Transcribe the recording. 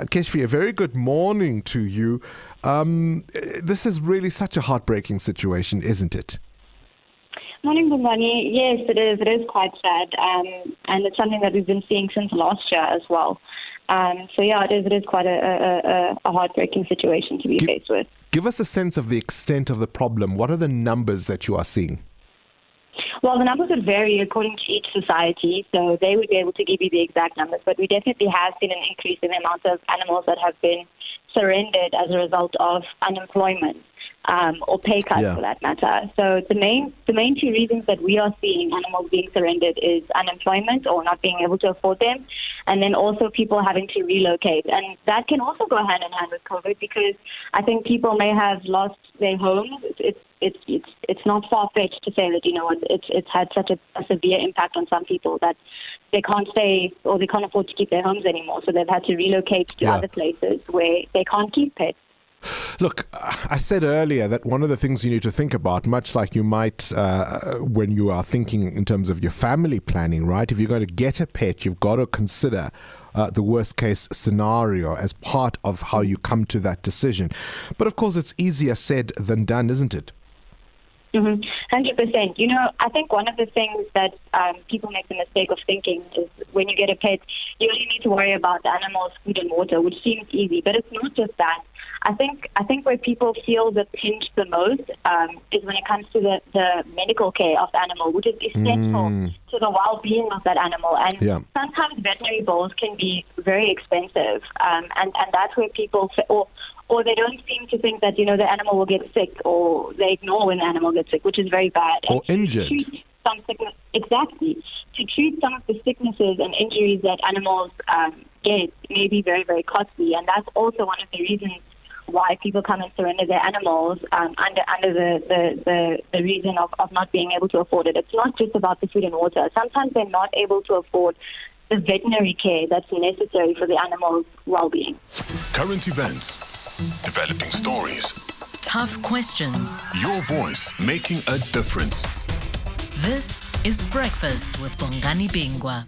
Keshvi, a very good morning to you. This is really such a heartbreaking situation, isn't it? Morning, Bongani. Yes, it is. It is quite sad, and it's something that we've been seeing since last year as well. It is quite a heartbreaking situation to be faced with. Give us a sense of the extent of the problem. What are the numbers that you are seeing? Well, the numbers would vary according to each society, so they would be able to give you the exact numbers. But we definitely have seen an increase in the amount of animals that have been surrendered as a result of unemployment or pay cuts, for that matter. So the main two reasons that we are seeing animals being surrendered is unemployment or not being able to afford them, and then also people having to relocate. And that can also go hand in hand with COVID, because I think people may have lost their homes. It's not far-fetched to say that, it's had such a severe impact on some people that they can't stay or they can't afford to keep their homes anymore. So they've had to relocate to other places where they can't keep pets. Look, I said earlier that one of the things you need to think about, much like you might when you are thinking in terms of your family planning, right? If you're going to get a pet, you've got to consider the worst case scenario as part of how you come to that decision. But of course, it's easier said than done, isn't it? 100%. I think one of the things that people make the mistake of thinking is when you get a pet, you only need to worry about the animal's food and water, which seems easy, but it's not just that. I think where people feel the pinch the most is when it comes to the medical care of the animal, which is essential to the well-being of that animal. And sometimes veterinary bills can be very expensive, and that's where people or they don't seem to think that, the animal will get sick, or they ignore when the animal gets sick, which is very bad. Or injured. Exactly. To treat some of the sicknesses and injuries that animals get may be very, very costly. And that's also one of the reasons why people come and surrender their animals under the reason of not being able to afford it. It's not just about the food and water. Sometimes they're not able to afford the veterinary care that's necessary for the animal's well-being. Current events, developing stories, tough questions, your voice making a difference. This is Breakfast with Bongani Bingwa.